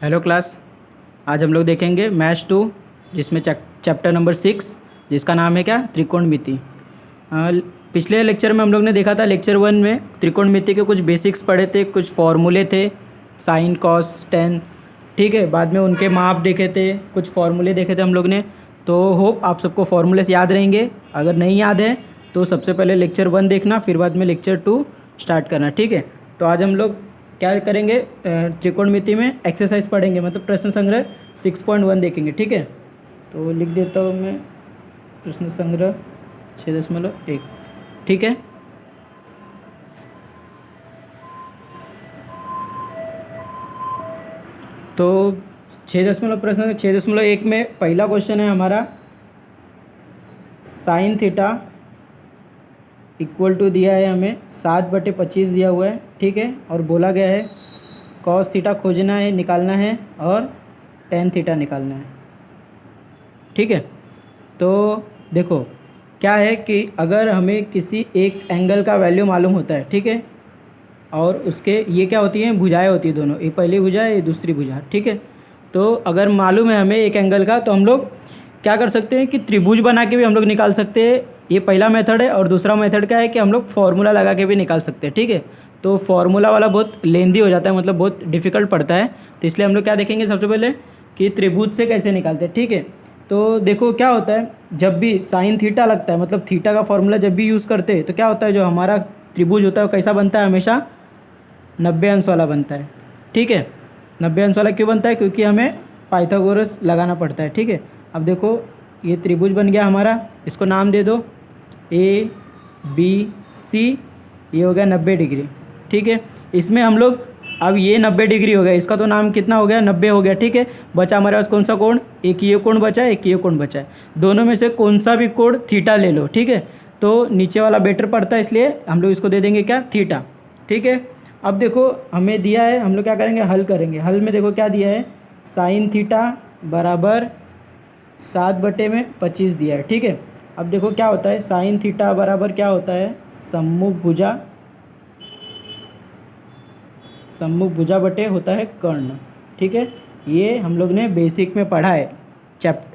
Hello class. आज हम लोग देखेंगे मैथ्स 2 जिसमें चैप्टर नंबर 6 जिसका नाम है क्या, त्रिकोणमिति। पिछले लेक्चर में हम लोग ने देखा था, लेक्चर 1 में त्रिकोणमिति के कुछ बेसिक्स पढ़े थे, कुछ फॉर्मूले थे, साइन कॉस टेन, ठीक है। बाद में उनके माप देखे थे, कुछ फॉर्मूले देखे थे हम लोग ने। तो होप आप सबको फॉर्मूलेस याद रहेंगे। अगर नहीं याद है तो सबसे पहले लेक्चर 1 देखना, फिर बाद में लेक्चर 2 स्टार्ट करना, ठीक है। तो आज हम लोग क्या करेंगे, त्रिकोणमिति में एक्सरसाइज पढ़ेंगे, मतलब प्रश्न संग्रह 6.1 देखेंगे, ठीक है। तो लिख देता हूँ मैं, प्रश्न संग्रह 6.1, ठीक है। तो 6.1 में पहला क्वेश्चन है हमारा, साइन थीटा इक्वल टू दिया है हमें 7/25 दिया हुआ है, ठीक है। और बोला गया है कॉस थीटा खोजना है, निकालना है, और टेन थीटा निकालना है, ठीक है। तो देखो क्या है कि अगर हमें किसी एक एंगल का वैल्यू मालूम होता है, ठीक है, और उसके ये क्या होती हैं, भुजाएं होती है दोनों, ये पहली भुजा है, ये दूसरी भुजा, ठीक है। तो अगर मालूम है हमें एक एंगल का, तो हम लोग क्या कर सकते हैं कि त्रिभुज बना के भी हम लोग निकाल सकते हैं। ये पहला मेथड है। और दूसरा मेथड क्या है कि हम लोग फार्मूला लगा के भी निकाल सकते हैं, ठीक है। तो फार्मूला वाला बहुत लेंदी हो जाता है, मतलब बहुत डिफ़िकल्ट पड़ता है। तो इसलिए हम लोग क्या देखेंगे सबसे पहले कि त्रिभुज से कैसे निकालते हैं, ठीक है। तो देखो क्या होता है, जब भी साइन थीटा लगता है, मतलब थीटा का फॉर्मूला जब भी यूज़ करते हैं, तो क्या होता है, जो हमारा त्रिभुज होता है वो कैसा बनता है, हमेशा 90 अंश वाला बनता है, ठीक है। 90 अंश वाला क्यों बनता है, क्योंकि हमें पाइथागोरस लगाना पड़ता है, ठीक है। अब देखो ये त्रिभुज बन गया हमारा, इसको नाम दे दो ए बी सी, ये हो गया 90 डिग्री, ठीक है। इसमें हम लोग, अब ये 90 डिग्री हो गया, इसका तो नाम कितना हो गया, 90 हो गया, ठीक है। बचा हमारे पास कौन सा कोण, एक ये कोण बचा है, एक ये कोण बचा है। दोनों में से कौन सा भी कोण थीटा ले लो, ठीक है। तो नीचे वाला बेटर पड़ता है, इसलिए हम लोग इसको दे देंगे क्या, थीटा, ठीक है। अब देखो हमें दिया है, हम लोग क्या करेंगे, हल करेंगे। हल में देखो क्या दिया है, साइन थीटा बराबर 7/25 दिया है, ठीक है। अब देखो क्या होता है, साइन थीटा बराबर क्या होता है, सम्मुख भुजा बटे होता है कर्ण, ठीक है। ये हम लोग ने बेसिक में पढ़ा है,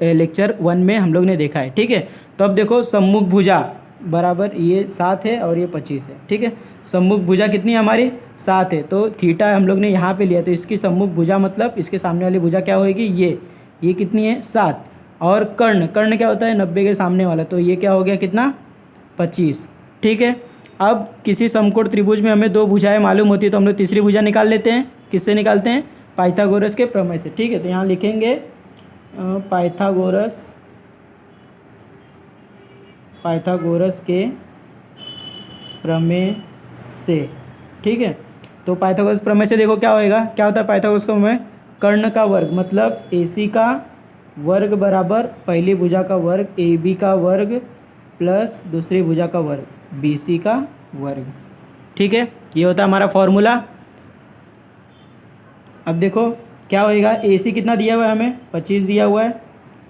लेक्चर 1 में हम लोग ने देखा है, ठीक है। तो अब देखो सम्मुख भुजा बराबर ये 7 है और ये 25 है, ठीक है। सम्मुख भुजा कितनी है हमारी, 7 है। तो थीटा हम लोग ने यहाँ पे लिया, तो इसकी सम्मुख भुजा मतलब इसके सामने वाली भुजा क्या होगी, ये कितनी है, 7। और कर्ण क्या होता है, 90 के सामने वाला, तो ये क्या हो गया, कितना, 25, ठीक है। अब किसी समकोण त्रिभुज में हमें दो भुजाएं मालूम होती है, तो हम लोग तीसरी भुजा निकाल लेते हैं। किससे निकालते हैं, पाइथागोरस के प्रमेय से, ठीक है। तो यहाँ लिखेंगे पाइथागोरस के प्रमेय से, ठीक है। तो पाइथागोरस प्रमेय से देखो क्या होएगा, क्या होता है पाइथागोरस का प्रमेय, कर्ण का वर्ग मतलब AC का वर्ग बराबर पहली भुजा का वर्ग AB का वर्ग प्लस दूसरी भुजा का वर्ग BC का वर्ग, ठीक है। ये होता है हमारा फॉर्मूला। अब देखो क्या होएगा, AC कितना दिया हुआ है हमें, 25 दिया हुआ है,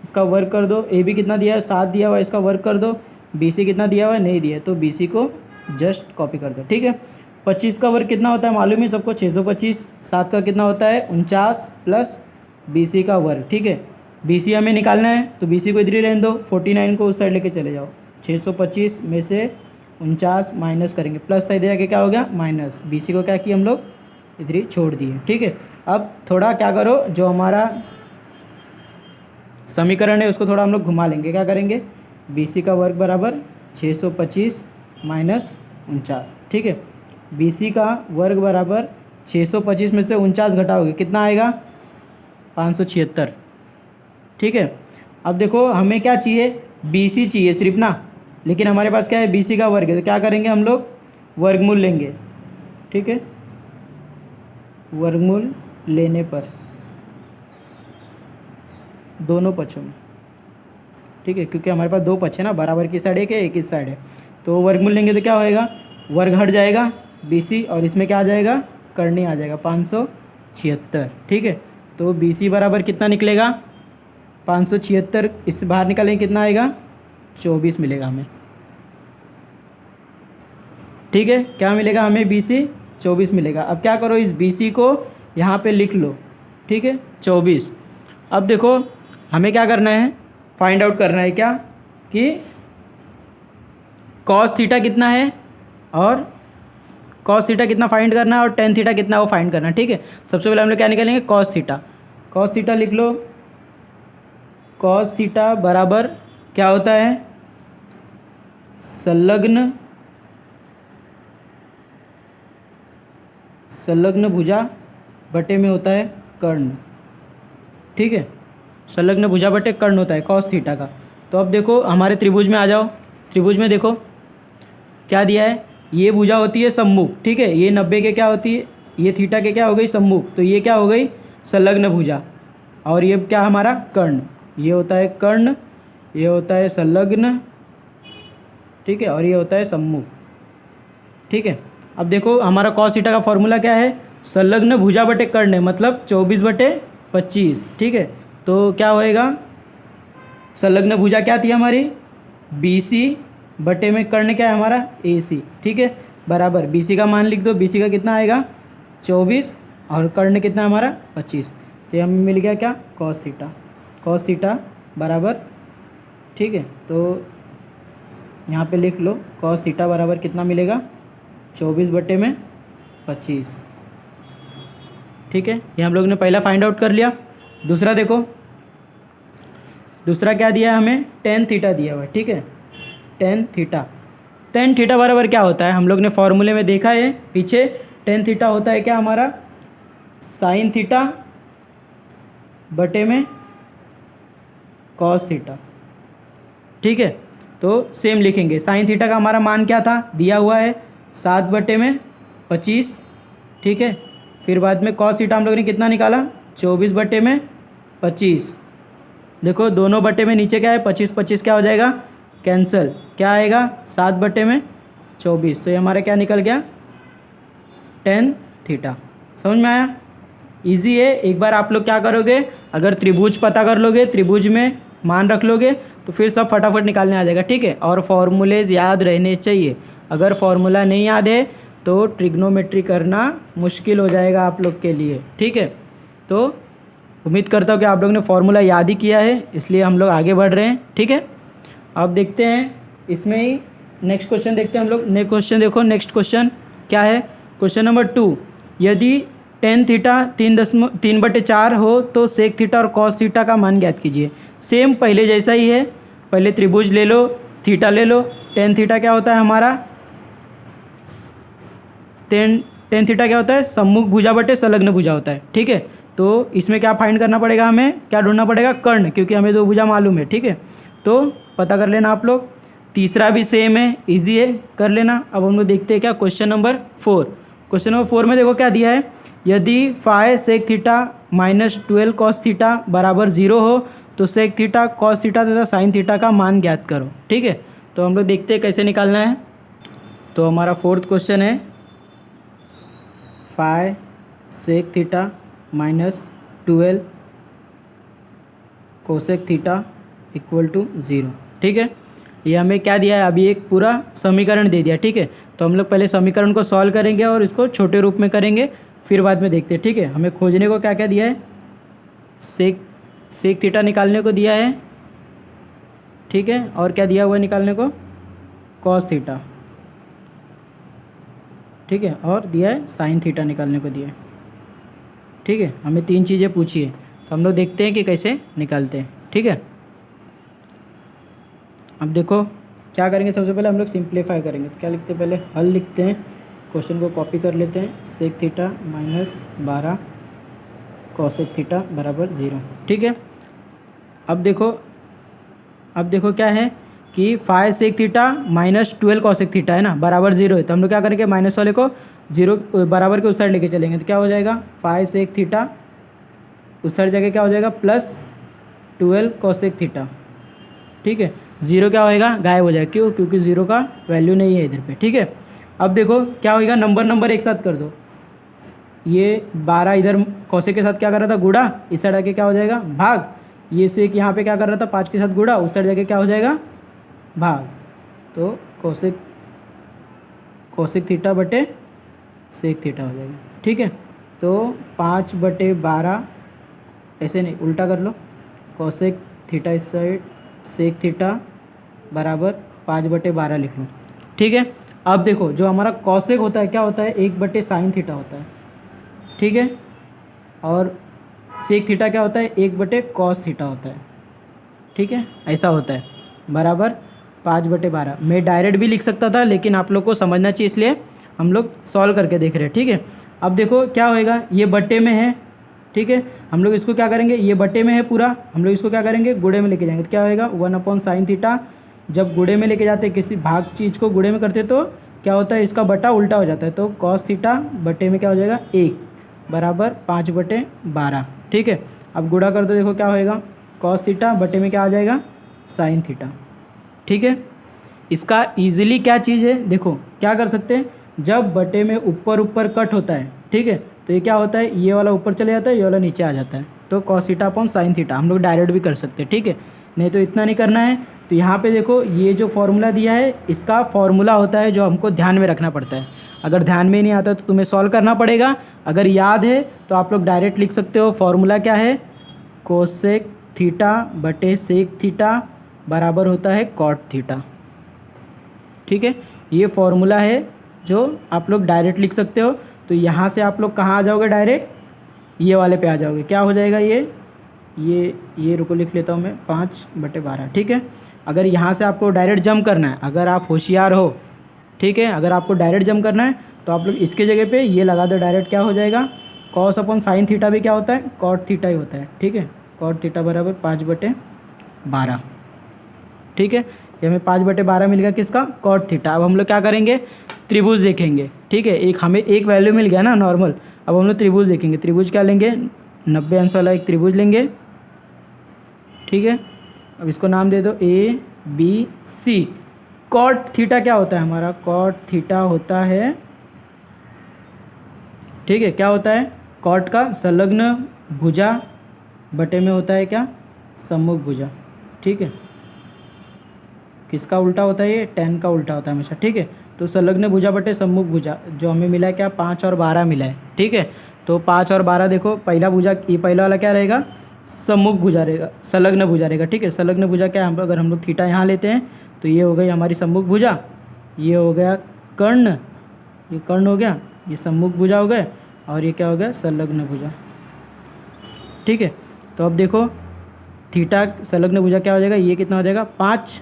इसका वर्ग कर दो। AB कितना दिया है, 7 दिया हुआ है, इसका वर्ग कर दो। BC कितना दिया हुआ है, नहीं दिया है, तो BC को जस्ट कॉपी कर दो, ठीक है। 25 का वर्ग कितना होता है मालूम है सबको, 625। 7 का कितना होता है, 49 प्लस BC का वर्ग, ठीक है। BC हमें निकालना है, तो BC को इधर ही रहने दो, 49 को उस साइड लेके चले जाओ। 625 में से 49 माइनस करेंगे, प्लस था, इधर आके क्या हो गया, माइनस। BC को क्या किया हम लोग, इधर ही छोड़ दिए, ठीक है। अब थोड़ा क्या करो, जो हमारा समीकरण है उसको थोड़ा हम लोग घुमा लेंगे, क्या करेंगे, BC का वर्ग बराबर 625 माइनस 49, ठीक है। BC का वर्ग बराबर 625 में से 49 घटाओगे कितना आएगा, 576, ठीक है। अब देखो हमें क्या चाहिए, BC चाहिए सिर्फ ना, लेकिन हमारे पास क्या है, BC का वर्ग है, तो क्या करेंगे हम लोग, वर्गमूल लेंगे, ठीक है। वर्गमूल लेने पर दोनों पक्षों में, ठीक है, क्योंकि हमारे पास दो पक्ष है ना, बराबर की साइड एक इस साइड है, तो वर्गमूल लेंगे तो क्या होएगा, वर्ग हट जाएगा BC, और इसमें क्या आ जाएगा, करनी आ जाएगा 576, ठीक है। तो BC बराबर कितना निकलेगा, 576, इससे बाहर निकालेंगे कितना आएगा, 24 मिलेगा हमें, ठीक है। क्या मिलेगा हमें, BC 24 मिलेगा। अब क्या करो, इस BC को यहाँ पे लिख लो, ठीक है 24। अब देखो हमें क्या करना है, फाइंड आउट करना है क्या कि कॉस थीटा कितना है और कॉस थीटा कितना फाइंड करना है और टेन थीटा कितना वो फाइंड करना है। ठीक है, सबसे पहले हम लोग क्या निकालेंगे, कॉस थीटा। कॉस थीटा लिख लो, कॉस थीटा बराबर क्या होता है, संलग्न भुजा बटे में होता है कर्ण। ठीक है, संलग्न भुजा बटे कर्ण होता है कॉस थीटा का। तो अब देखो हमारे त्रिभुज में आ जाओ, त्रिभुज में देखो क्या दिया है, ये भुजा होती है सम्मुख। ठीक है, ये 90 के क्या होती है, ये थीटा के क्या हो गई सम्मुख, तो ये क्या हो गई संलग्न भुजा, और ये क्या हमारा कर्ण, ये होता है कर्ण, ये होता है संलग्न। ठीक है, और ये होता है सम्मुख। ठीक है, अब देखो हमारा कॉस थीटा का फॉर्मूला क्या है, संलग्न भुजा बटे कर्ण है, मतलब 24/25। ठीक है, तो क्या होएगा, संलग्न भुजा क्या थी हमारी BC बटे में कर्ण क्या है हमारा AC। ठीक है, बराबर BC का मान लिख दो, BC का कितना आएगा 24 और कर्ण कितना हमारा 25। तो हमें मिल गया क्या, कॉस थीटा। कॉस थीटा बराबर, ठीक है, तो यहाँ पे लिख लो कॉस थीटा बराबर कितना मिलेगा 24/25। ठीक है, ये हम लोग ने पहला फाइंड आउट कर लिया। दूसरा देखो, दूसरा क्या दिया है हमें, टेन थीटा दिया हुआ है। ठीक है, टेन थीटा, टेन थीटा बराबर क्या होता है, हम लोग ने फॉर्मूले में देखा है पीछे, टेन थीटा होता है क्या हमारा साइन थीटा बटे में कॉस थीटा। ठीक है, तो सेम लिखेंगे, साइन थीटा का हमारा मान क्या था दिया हुआ है 7/25। ठीक है, फिर बाद में कॉस थीटा हम लोग ने कितना निकाला 24/25। देखो दोनों बटे में नीचे क्या है 25 क्या हो जाएगा कैंसिल, क्या आएगा 7/24। तो ये हमारा क्या निकल गया टेन थीटा। समझ में आया, इजी है। एक बार आप लोग क्या करोगे, अगर त्रिभुज पता कर लोगे, त्रिभुज में मान रख लोगे तो फिर सब फटाफट निकालने आ जाएगा। ठीक है, और फॉर्मूलेज याद रहने चाहिए, अगर फॉर्मूला नहीं याद है तो ट्रिग्नोमेट्री करना मुश्किल हो जाएगा आप लोग के लिए। ठीक है, तो उम्मीद करता हूँ कि आप लोग ने फॉर्मूला याद ही किया है, इसलिए हम लोग आगे बढ़ रहे हैं। ठीक है, अब देखते हैं इसमें ही नेक्स्ट क्वेश्चन देखते हैं हम लोग। नेक्स्ट क्वेश्चन देखो, नेक्स्ट क्वेश्चन क्या है, क्वेश्चन नंबर 2, यदि टेन थीटा 3/4 हो तो सेक थीटा और कॉस थीटा का मान ज्ञात कीजिए। सेम पहले जैसा ही है, पहले त्रिभुज ले लो, थीटा ले लो, टेन थीटा क्या होता है हमारा, टेन थीटा क्या होता है सम्मुख भुजा बटे संलग्न भुजा होता है। ठीक है, तो इसमें क्या फाइंड करना पड़ेगा, हमें क्या ढूंढना पड़ेगा कर्ण, क्योंकि हमें दो भुजा मालूम है। ठीक है, तो पता कर लेना आप लोग। तीसरा भी सेम है, इजी है, कर लेना। अब हम लोग देखते हैं क्या क्वेश्चन नंबर 4। क्वेश्चन नंबर 4 में देखो क्या दिया है, यदि five sec theta -12 cos theta बराबर 0 हो तो सेक थीटा कॉस थीटा तथा साइन थीटा का मान ज्ञात करो। ठीक है, तो हम लोग देखते हैं कैसे निकालना है। तो हमारा 4th क्वेश्चन है, five sec theta -12 cosec theta = 0। ठीक है, ये हमें क्या दिया है, अभी एक पूरा समीकरण दे दिया। ठीक है, तो हम लोग पहले समीकरण को सॉल्व करेंगे और इसको छोटे रूप में करेंगे, फिर बाद में देखते हैं। ठीक है, हमें खोजने को क्या क्या दिया है, सेक थीटा निकालने को दिया है। ठीक है, और क्या दिया हुआ है निकालने को, कॉस थीटा। ठीक है, और दिया है साइन थीटा निकालने को दिया है। ठीक है, हमें 3 चीज़ें पूछी है, तो हम लोग देखते हैं कि कैसे निकालते हैं। ठीक है, अब देखो क्या करेंगे, सबसे पहले हम लोग सिंप्लीफाई करेंगे। तो क्या लिखते हैं, पहले हल लिखते हैं, क्वेश्चन को कॉपी कर लेते हैं, सेक थीटा -12 कॉसेक थीटा बराबर 0। ठीक है, अब देखो क्या है कि five sec theta -12 cosec theta है ना, बराबर 0 है, तो हम लोग क्या करेंगे माइनस वाले को 0 बराबर के उस साइड लेके चलेंगे। तो क्या हो जाएगा, फाई सेक थीटा उस साइड जगह क्या हो जाएगा +12 कॉसेक थीटा। ठीक है, 0 क्या होएगा गायब हो जाएगा, क्यों, क्योंकि 0 का वैल्यू नहीं है इधर पे। ठीक है, अब देखो क्या होएगा, नंबर एक साथ कर दो, ये 12 इधर कौशिक के साथ क्या कर रहा था गुड़ा, इस साइड आके क्या हो जाएगा भाग, ये सेक यहाँ पे क्या कर रहा था 5 के साथ गुड़ा, उस साइड जाके क्या हो जाएगा भाग। तो कौशिक थीटा बटे सेक थीटा हो जाएगा। ठीक है, तो 5/12 ऐसे नहीं, उल्टा कर लो, कोसेक थीटा इस साइड, सेक थीटा बराबर 5/12 लिख लो। ठीक है, अब देखो जो हमारा कॉसेक होता है क्या होता है, 1/sin थीटा होता है। ठीक है, और सेक थीटा क्या होता है, 1/cos थीटा होता है। ठीक है, ऐसा होता है, बराबर 5/12। मैं डायरेक्ट भी लिख सकता था, लेकिन आप लोग को समझना चाहिए इसलिए हम लोग सॉल्व करके देख रहे हैं। ठीक है, अब देखो क्या होएगा, ये बट्टे में है। ठीक है, हम लोग इसको क्या करेंगे, ये बट्टे में है पूरा, हम लोग इसको क्या करेंगे, गुणे में लेके जाएंगे। तो क्या होएगा, 1/sin थीटा। जब गुणे में लेके जाते हैं, किसी भाग चीज़ को गुणे में करते तो क्या होता है, इसका बटा उल्टा हो जाता है। तो cos थीटा बट्टे में क्या हो जाएगा, 1 बराबर 5/12। ठीक है, अब गुणा कर दो, देखो क्या होएगा, cos थीटा बट्टे में क्या आ जाएगा, sin थीटा। ठीक है, इसका ईजिली क्या चीज़ है, देखो क्या कर सकते हैं, जब बटे में ऊपर ऊपर कट होता है, ठीक है, तो ये क्या होता है, ये वाला ऊपर चले जाता है, ये वाला नीचे आ जाता है। तो cos theta upon sin theta हम लोग डायरेक्ट भी कर सकते हैं। ठीक है, नहीं तो इतना नहीं करना है। तो यहाँ पे देखो ये जो फॉर्मूला दिया है, इसका फॉर्मूला होता है जो हमको ध्यान में रखना पड़ता है। अगर ध्यान में नहीं आता तो तुम्हें सॉल्व करना पड़ेगा। अगर याद है तो आप लोग डायरेक्ट लिख सकते हो। फॉर्मूला क्या है, कोसेक थीटा बटे सेक थीटा बराबर होता है कॉट थीटा। ठीक है, ये फॉर्मूला है जो आप लोग डायरेक्ट लिख सकते हो। तो यहाँ से आप लोग कहाँ आ जाओगे, डायरेक्ट ये वाले पे आ जाओगे। क्या हो जाएगा ये रुको लिख लेता हूँ मैं, 5/12। ठीक है, अगर यहाँ से आपको डायरेक्ट जंप करना है, अगर आप होशियार हो, ठीक है, अगर आपको डायरेक्ट जंप करना है तो आप लोग इसके जगह पे ये लगा दो डायरेक्ट। क्या हो जाएगा, कॉस अपॉन साइन थीटा भी क्या होता है, कॉट थीटा ही होता है। ठीक है, कॉट थीटा बराबर 5/12। ठीक है, ये हमें 5/12 मिल गया, किसका, कॉट थीटा। अब हम लोग क्या करेंगे, त्रिभुज देखेंगे। ठीक है, एक हमें एक वैल्यू मिल गया ना नॉर्मल। अब हम लोग त्रिभुज देखेंगे। त्रिभुज क्या लेंगे, 90 अंश वाला एक त्रिभुज लेंगे। ठीक है, अब इसको नाम दे दो ABC। कॉट थीटा क्या होता है हमारा, कॉट थीटा होता है, ठीक है, क्या होता है, कॉट का संलग्न भुजा बटे में होता है क्या, सम्मुख भुजा। ठीक है, किसका उल्टा होता है, ये tan का उल्टा होता है हमेशा। ठीक है, तो संलग्न भुजा बटे सम्मुख भुजा जो हमें मिला है क्या, 5 और 12 मिला है। ठीक है, तो 5 और 12 देखो, पहला भुजा, ये पहला वाला क्या रहेगा, सम्मुख भुजा रहेगा, संलग्न भुजा रहेगा। ठीक है, संलग्न भुजा क्या है, अगर हम लोग थीटा यहाँ लेते हैं तो ये हो गई हमारी सम्मुख भुजा, ये हो गया कर्ण, ये कर्ण हो गया, ये सम्मुख भुजा हो गए, और ये क्या हो गया, संलग्न भुजा। ठीक है, तो अब देखो थीटा संलग्न भुजा क्या हो जाएगा, ये कितना हो जाएगा 5,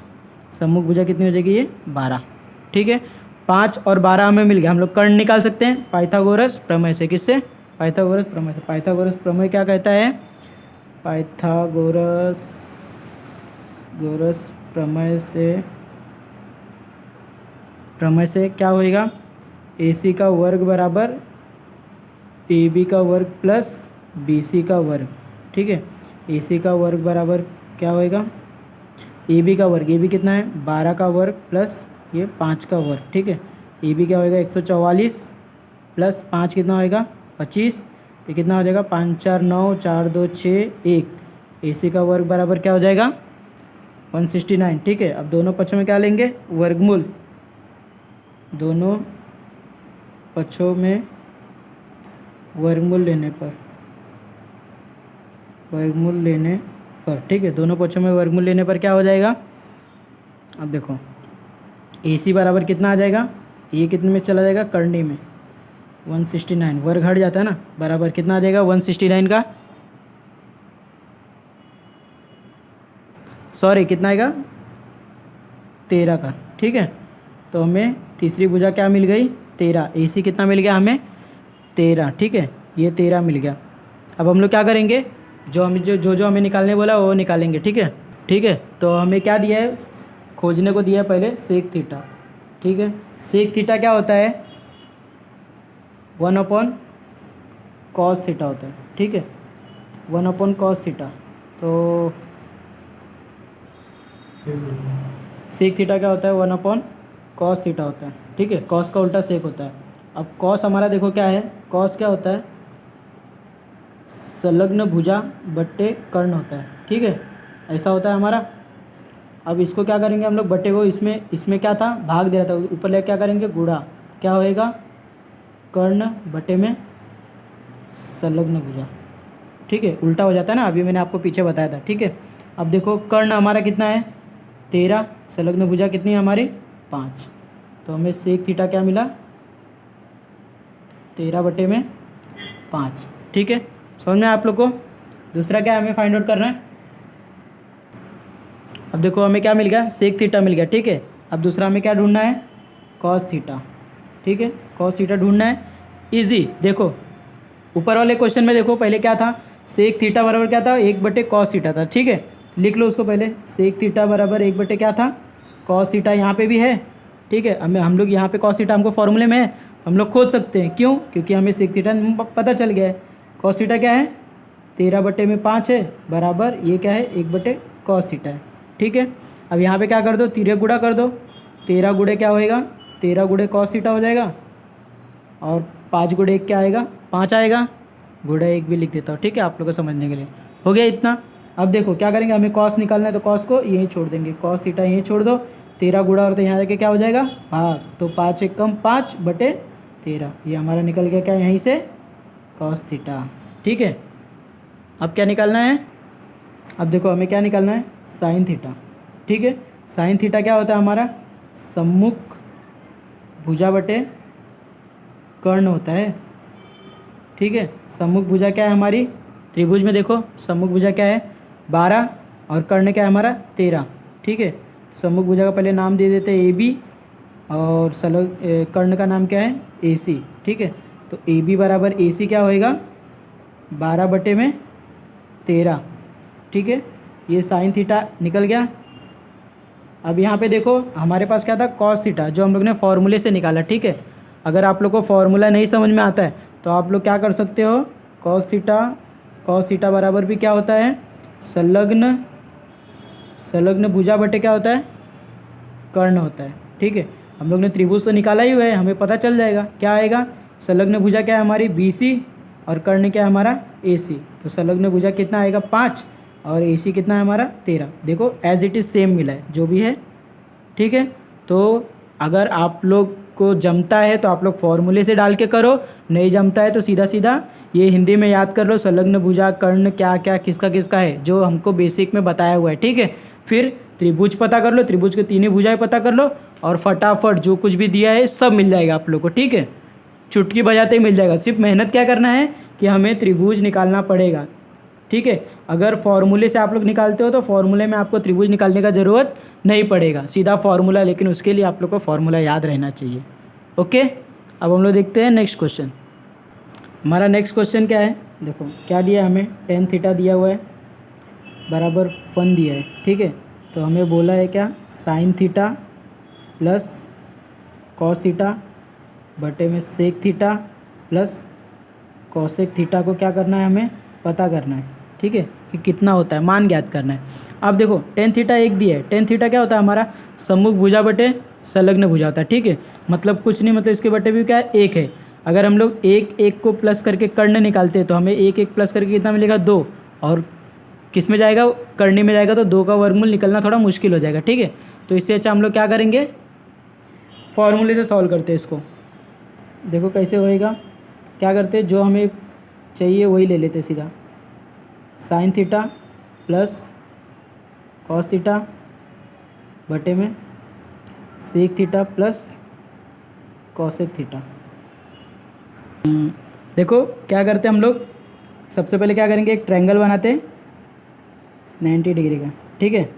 सम्मुख भुजा कितनी हो जाएगी, ये 12। ठीक है, 5 और 12 हमें मिल गया। हम लोग कर्ण निकाल सकते हैं पाइथागोरस प्रमेय से। किससे, पाइथागोरस प्रमेय से। पाइथागोरस प्रमेय क्या कहता है, पाइथागोरस प्रमेय से क्या होएगा, AC का वर्ग बराबर AB का वर्ग प्लस BC का वर्ग। ठीक है, AC का वर्ग बराबर क्या होएगा, AB का वर्ग, AB कितना है 12 का वर्ग प्लस ये 5 का वर्ग। ठीक है, AB क्या होएगा 144 प्लस 5 कितना होएगा 25, तो कितना हो जाएगा 5 4 9 4 2 6 1। AC का वर्ग बराबर क्या हो जाएगा 169। ठीक है, अब दोनों पक्षों में क्या लेंगे, वर्गमूल, दोनों पक्षों में वर्गमूल लेने पर, ठीक है, दोनों पक्षों में वर्गमूल लेने पर क्या हो जाएगा, अब देखो AC बराबर कितना आ जाएगा, ये कितने में चला जाएगा, करनी में 169, वर्ग हट जाता है ना, बराबर कितना आ जाएगा 169 का, सॉरी कितना आएगा 13 का। ठीक है, तो हमें तीसरी भुजा क्या मिल गई 13, AC कितना मिल गया हमें 13। ठीक है, ये 13 मिल गया। अब हम लोग क्या करेंगे, जो हमें निकालने बोला वो निकालेंगे। ठीक है, तो हमें क्या दिया है, खोजने को दिया है पहले सेक थीटा। ठीक है, सेक थीटा क्या होता है, 1/cos थीटा होता है। ठीक है, 1/cos थीटा, तो सेक थीटा क्या होता है, 1/cos थीटा होता है। ठीक है, कॉस का उल्टा सेक होता है। अब कॉस हमारा देखो क्या है, कॉस क्या होता है, संलग्न भुजा बट्टे कर्ण होता है। ठीक है, ऐसा होता है हमारा। अब इसको क्या करेंगे हम लोग, बट्टे को इसमें क्या था, भाग दे रहा था, ऊपर ले क्या करेंगे गुणा, क्या होएगा कर्ण बट्टे में संलग्न भुजा। ठीक है, उल्टा हो जाता है ना, अभी मैंने आपको पीछे बताया था। ठीक है, अब देखो कर्ण हमारा कितना है 13, संलग्न भुजा कितनी है हमारी 5, तो हमें सेक थीटा क्या मिला 13/5। ठीक है, समझ में आप लोग को। दूसरा क्या हमें फाइंड आउट करना है, अब देखो हमें क्या मिल गया सेक थीटा मिल गया। ठीक है, अब दूसरा हमें क्या ढूंढना है कॉस थीटा। ठीक है, कॉस थीटा ढूंढना है, इजी। देखो ऊपर वाले क्वेश्चन में देखो पहले क्या था, सेक थीटा बराबर क्या था 1/cos थीटा था। ठीक है, लिख लो उसको पहले, सेक थीटा बराबर 1 क्या था cos थीटा, यहाँ पे भी है। ठीक है, हम लोग यहाँ पे cos थीटा हमको फॉर्मूले में है, हम लोग खोज सकते हैं, क्यों, क्योंकि हमें सेक थीटा पता चल गया है। cos थीटा क्या है 13/5 है, बराबर ये क्या है 1/cos थीटा है। ठीक है, अब यहाँ पे क्या कर दो, 13 गुणा कर दो, 13 गुणे क्या होएगा 13 गुणे cos थीटा हो जाएगा, और 5 गुणे 1 क्या आएगा 5 आएगा, गुणा 1 भी लिख देता हूँ। ठीक है, आप लोग को समझने के लिए हो गया इतना। अब देखो क्या करेंगे, हमें cos निकालना है तो cos को यहीं छोड़ देंगे, cos थीटा यहीं छोड़ दो, 13 गुणा और तो यहाँ जाके क्या हो जाएगा भाग, तो 5 1 कम 5/13, ये हमारा निकल गया क्या यहीं से cos थीटा। ठीक है, अब क्या निकालना है, अब देखो हमें क्या निकालना है साइन थीटा। ठीक है, साइन थीटा क्या होता है हमारा सम्मुख भुजा बटे कर्ण होता है। ठीक है, सम्मुख भुजा क्या है हमारी, त्रिभुज में देखो सम्मुख भुजा क्या है 12 और कर्ण क्या है हमारा 13। ठीक है, सम्मुख भुजा का पहले नाम दे देते हैं AB, और कर्ण का नाम क्या है AC। ठीक है, तो AB बराबर AC क्या होएगा 12/13। ठीक है, ये साइन थीटा निकल गया। अब यहाँ पे देखो हमारे पास क्या था कॉस थीटा, जो हम लोग ने फॉर्मूले से निकाला। ठीक है, अगर आप लोग को फॉर्मूला नहीं समझ में आता है तो आप लोग क्या कर सकते हो, कॉस थीटा बराबर भी क्या होता है संलग्न भुजा बटे क्या होता है कर्ण होता है। ठीक है, हम लोग ने त्रिभुज तो निकाला ही हुआ है, हमें पता चल जाएगा क्या आएगा, संलग्न भुजा क्या है हमारी BC और कर्ण क्या है हमारा AC, तो संलग्न भुजा कितना आएगा 5 और AC कितना है हमारा 13। देखो एज इट इज़ सेम मिला है जो भी है। ठीक है, तो अगर आप लोग को जमता है तो आप लोग फॉर्मूले से डाल के करो, नहीं जमता है तो सीधा सीधा ये हिंदी में याद कर लो, संलग्न भुजा कर्ण क्या क्या किसका किसका है, जो हमको बेसिक में बताया हुआ है। ठीक है, फिर त्रिभुज पता कर लो, त्रिभुज के तीनों भुजाएं पता कर लो, और फटाफट जो कुछ भी दिया है सब मिल जाएगा आप लोग को। ठीक है, चुटकी बजाते ही मिल जाएगा, सिर्फ मेहनत क्या करना है कि हमें त्रिभुज निकालना पड़ेगा। ठीक है, अगर फॉर्मूले से आप लोग निकालते हो तो फॉर्मूले में आपको त्रिभुज निकालने का ज़रूरत नहीं पड़ेगा, सीधा फॉर्मूला, लेकिन उसके लिए आप लोग को फॉर्मूला याद रहना चाहिए। ओके, अब हम लोग देखते हैं नेक्स्ट क्वेश्चन। हमारा नेक्स्ट क्वेश्चन क्या है, देखो क्या दिया है हमें, tan थीटा दिया हुआ है बराबर 1 दिया है। ठीक है, तो हमें बोला है क्या sine theta plus cos theta बटे में sec theta plus cosec theta को क्या करना है हमें पता करना है। ठीक है, कि कितना होता है मान ज्ञात करना है। अब देखो tan थीटा 1 दिया है, tan थीटा क्या होता है हमारा सम्मुख भुजा बटे संलग्न भुजा होता है। ठीक है, मतलब कुछ नहीं, मतलब इसके बटे भी क्या है 1 है। अगर हम लोग 1 को प्लस करके कर्ण निकालते हैं तो हमें 1 प्लस करके कितना मिलेगा 2, और किस में जाएगा कर्णी में जाएगा तो 2 का वर्गमूल निकलना थोड़ा मुश्किल हो जाएगा। ठीक है, तो इससे अच्छा हम लोग क्या करेंगे फॉर्मूले से सॉल्व करते हैं इसको। देखो कैसे होएगा, क्या करते हैं जो हमें चाहिए वही ले लेते सीधा, sine theta plus cos theta बटे में sec theta plus cosec theta. देखो क्या करते हैं हम लोग, सबसे पहले क्या करेंगे एक ट्रायंगल बनाते हैं 90 डिग्री का। ठीक है,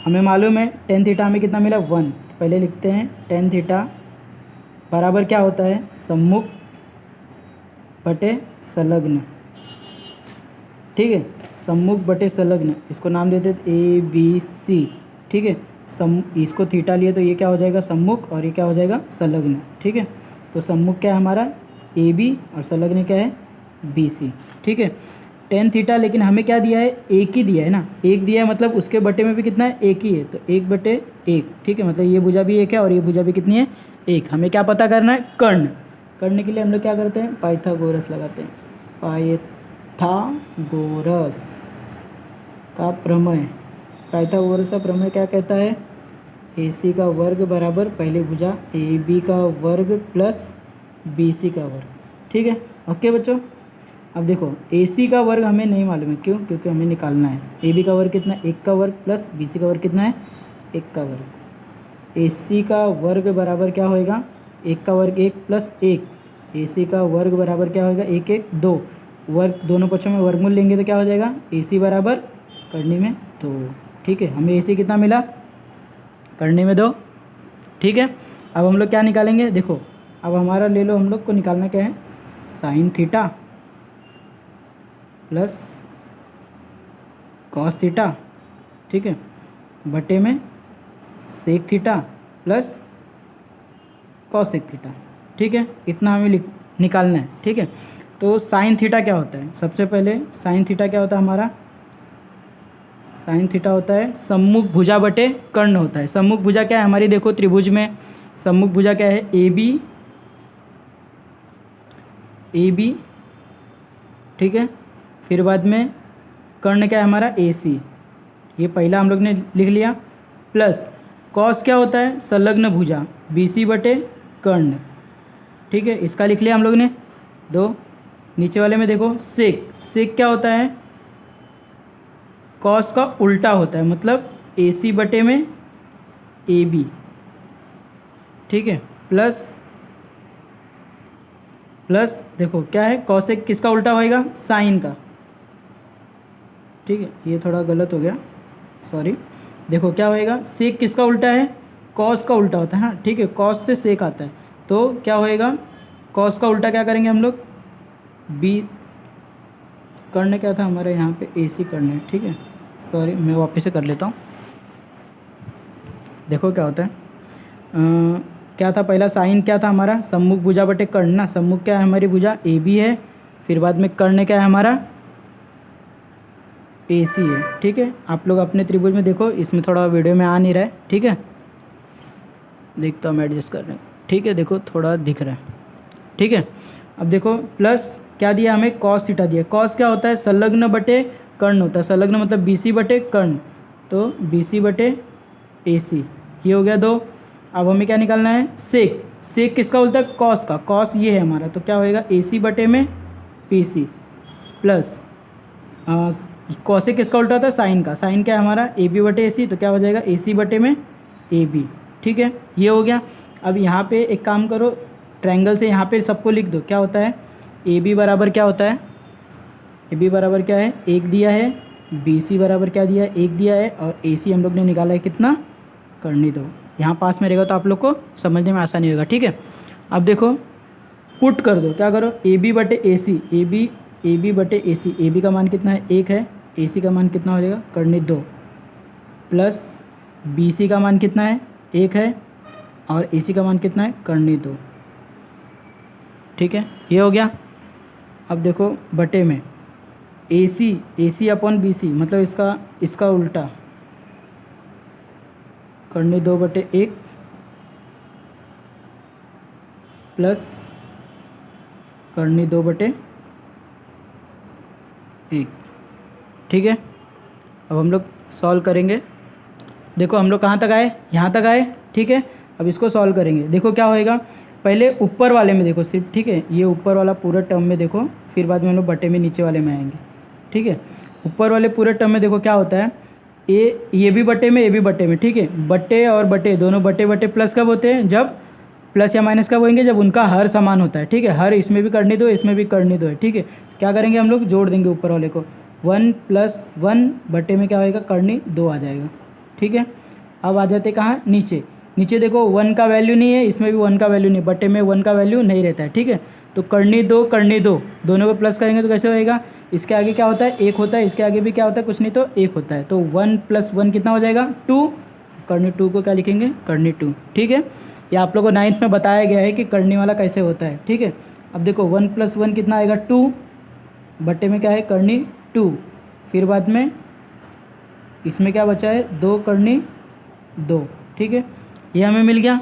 हमें मालूम है tan थीटा हमें कितना मिला 1, पहले लिखते हैं tan थीटा बराबर क्या होता है सम्मुख बटे संलग्न। ठीक है, सम्मुख बटे संलग्न, इसको नाम देते ABC। ठीक है, इसको थीटा लिए तो ये क्या हो जाएगा सम्मुख और ये क्या हो जाएगा संलग्न। ठीक है, तो सम्मुख क्या है हमारा AB और संलग्न क्या है BC। ठीक है, tan थीटा लेकिन हमें क्या दिया है 1 ही दिया है ना, 1 दिया है मतलब उसके बटे में भी कितना है 1 ही है, तो 1/1। ठीक है, मतलब ये भुजा भी 1 है और ये भुजा भी कितनी है 1। हमें क्या पता करना है कर्ण, करने के लिए हम लोग क्या करते हैं पाइथागोरस लगाते हैं, पाइथागोरस का प्रमेय। पाइथागोरस का प्रमेय क्या कहता है AC का वर्ग बराबर पहले भुजा AB का वर्ग प्लस BC का वर्ग। ठीक है, ओके बच्चों, अब देखो ए सी का वर्ग हमें नहीं मालूम है, क्यों? क्योंकि हमें निकालना है ए बी का वर्ग कितना, 1 का वर्ग प्लस बी सी का वर्ग कितना है, 1 का वर्ग। ए सी का वर्ग बराबर क्या होएगा, 1 का वर्ग 1 प्लस 1, ए सी का वर्ग बराबर क्या होएगा, 1 1 2, वर्ग दोनों पक्षों में वर्गमूल लेंगे तो क्या हो जाएगा, ए सी बराबर करनी में 2। ठीक है, हमें ए सी कितना मिला, करनी में 2। ठीक है, अब हम लोग क्या निकालेंगे, देखो अब हमारा ले लो, हम लोग को निकालना क्या है, sine theta plus cos theta, ठीक है, बटे में sec theta plus cosec theta. ठीक है, इतना हमें निकालना है। ठीक है, तो साइन थीटा क्या होता है, सबसे पहले साइन थीटा क्या होता है हमारा, साइन थीटा होता है सम्मुख भुजा बटे कर्ण होता है। सम्मुख भुजा क्या है हमारी, देखो त्रिभुज में सम्मुख भुजा क्या है, ए बी, ठीक है, फिर बाद में कर्ण क्या है हमारा, ए सी, ये पहला हम लोग ने लिख लिया, प्लस कॉस क्या होता है, संलग्न भुजा बी सी बटे कर्ण। ठीक है, इसका लिख लिया हम लोग ने 2। नीचे वाले में देखो सेक क्या होता है, कॉस का उल्टा होता है, मतलब ए सी बटे में ए बी। ठीक है, प्लस देखो क्या है, कॉसेक किसका उल्टा होएगा, साइन का। ठीक है, ये थोड़ा गलत हो गया, सॉरी। देखो क्या होएगा, सेक किसका उल्टा है, कॉस का उल्टा होता है। हाँ ठीक है, कॉस से सेक आता है, तो क्या होएगा, कॉस का उल्टा क्या करेंगे हम लोग, बी, कर्ण क्या था हमारे यहाँ पे, ए सी कर्ण है। ठीक है, सॉरी मैं वापस से कर लेता हूँ। देखो क्या होता है, क्या था पहला, साइन क्या था हमारा, सम्मुख भुजा बटे कर्ण ना, सम्मुख क्या है हमारी भुजा, ए बी है, फिर बाद में कर्ण क्या है हमारा, ए सी है। ठीक है, आप लोग अपने त्रिभुज में देखो, इसमें थोड़ा वीडियो में आ नहीं रहा है। ठीक है, देखता हूँ मैं एडजस्ट कर रहा हूँ। ठीक है, देखो थोड़ा दिख रहा है। ठीक है, अब देखो प्लस क्या दिया हमें, कॉस थीटा दिया। कॉस क्या होता है, संलग्न बटे कर्ण होता है, संलग्न मतलब बी सी बटे कर्ण, तो बी सी बटे ए सी, ये हो गया 2। अब हमें क्या निकालना है, सेक किसका उल्टा है, कॉस का, कॉस ये है हमारा, तो क्या होएगा, ए सी बटे में पी सी, प्लस कॉसेक किसका उल्टा होता है, साइन का, साइन क्या है हमारा, ए बी बटे ए सी, तो क्या हो जाएगा, ए सी बटे में ए बी। ठीक है, ये हो गया। अब यहाँ पे एक काम करो, ट्रायंगल से यहाँ पे सबको लिख दो, क्या होता है, ए बी बराबर क्या होता है, ए बी बराबर क्या है, 1 दिया है, बी सी बराबर क्या दिया है, 1 दिया है, और ए सी हम लोग ने निकाला है कितना, करनी 2। यहाँ पास में रहेगा तो आप लोग को समझने में आसानी होगा। ठीक है, अब देखो पुट कर दो, क्या करो, ए बी बटे ए सी, ए बी बटे ए सी, ए बी का मान कितना है, 1 है, ए सी का मान कितना हो जाएगा, करनी 2, प्लस बी सी का मान कितना है, 1 है, और ए सी का मान कितना है, करनी 2। ठीक है, ये हो गया। अब देखो बटे में ए सी अपॉन बी सी, मतलब इसका उल्टा, करनी 2 बटे 1 प्लस करनी 2 बटे 1। ठीक है, अब हम लोग सॉल्व करेंगे। देखो हम लोग कहाँ तक आए, यहाँ तक आए। ठीक है, अब इसको सॉल्व करेंगे। देखो क्या होएगा, पहले ऊपर वाले में देखो सिर्फ, ठीक है, ये ऊपर वाला पूरा टर्म में देखो, फिर बाद में हम लोग बटे में नीचे वाले में आएंगे। ठीक है, ऊपर वाले पूरे टर्म में देखो क्या होता है, ये भी बटे में, ये भी बटे में। ठीक है, बटे और बटे दोनों बटे प्लस कब होते हैं, जब प्लस या माइनस कब होंगे, जब उनका हर समान होता है। ठीक है, हर इसमें भी करनी 2, इसमें भी करनी 2 है। ठीक है, क्या करेंगे हम लोग, जोड़ देंगे ऊपर वाले को, 1 + 1 बटे में क्या होएगा, करनी 2 आ जाएगा। ठीक है, अब आ जाते कहाँ, नीचे देखो 1 का वैल्यू नहीं है, इसमें भी 1 का वैल्यू नहीं, बटे में 1 का वैल्यू नहीं रहता है। ठीक है, तो करनी 2 दोनों को प्लस करेंगे तो कैसे होएगा, इसके आगे क्या होता है, 1 होता है, इसके आगे भी क्या होता है, कुछ नहीं तो 1 होता है, तो 1 + 1 कितना हो जाएगा, 2। करनी 2 को क्या लिखेंगे, करनी 2। ठीक है, ये आप लोगों को 9th में बताया गया है कि करनी वाला कैसे होता है। ठीक है, अब देखो 1 + 1 कितना आएगा, 2, बटे में क्या है, करनी 2, फिर बाद में इसमें क्या बचा है, 2 करनी 2। ठीक है, ये हमें मिल गया,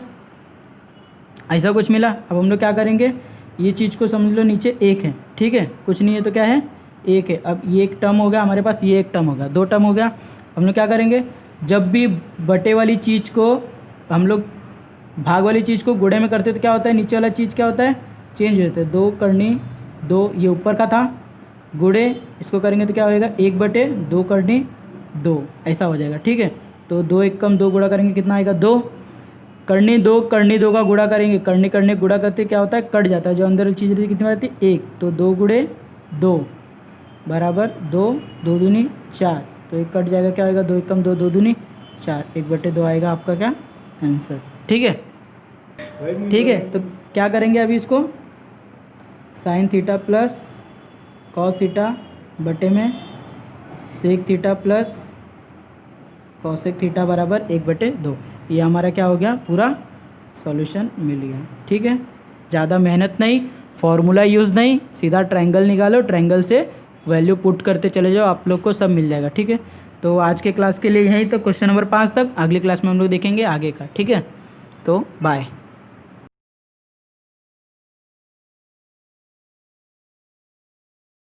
ऐसा कुछ मिला। अब हम लोग क्या करेंगे, ये चीज़ को समझ लो, नीचे 1 है। ठीक है, कुछ नहीं है तो क्या है, 1 है। अब ये एक टर्म हो गया हमारे पास, ये एक टर्म हो गया, 2 टर्म हो गया। हम लोग क्या करेंगे, जब भी बटे वाली चीज़ को हम लोग भाग वाली चीज़ को गुणे में करते तो क्या होता है, नीचे वाला चीज़ क्या होता है, चेंज हो जाता है। 2 करनी 2, ये ऊपर का था, गुणे इसको करेंगे तो क्या होएगा 1/2 करनी 2 ऐसा हो जाएगा। ठीक है, तो 2 1 कम 2 गुणा करेंगे कितना आएगा 2, करनी 2 का गुणा करेंगे, करनी गुणा करते क्या होता है कट जाता है, जो अंदर चीज़ रहती है कितनी आती है 1, तो 2 गुणे 2 बराबर 2, 2 दूनी 4, तो 1 कट जाएगा क्या आएगा 2 1 कम 2, 2 दूनी 4, 1/2 आएगा आपका क्या आंसर। ठीक है, ठीक है, तो क्या करेंगे अभी इसको sine theta plus cos theta बटे में sec theta plus cosec theta बराबर 1/2, ये हमारा क्या हो गया पूरा सॉल्यूशन मिल गया। ठीक है, ज़्यादा मेहनत नहीं, फॉर्मूला यूज़ नहीं, सीधा ट्रायंगल निकालो, ट्रायंगल से वैल्यू पुट करते चले जाओ, आप लोग को सब मिल जाएगा। ठीक है, तो आज के क्लास के लिए यहीं तो क्वेश्चन नंबर 5 तक, अगली क्लास में हम लोग देखेंगे आगे का। ठीक है, तो बाय।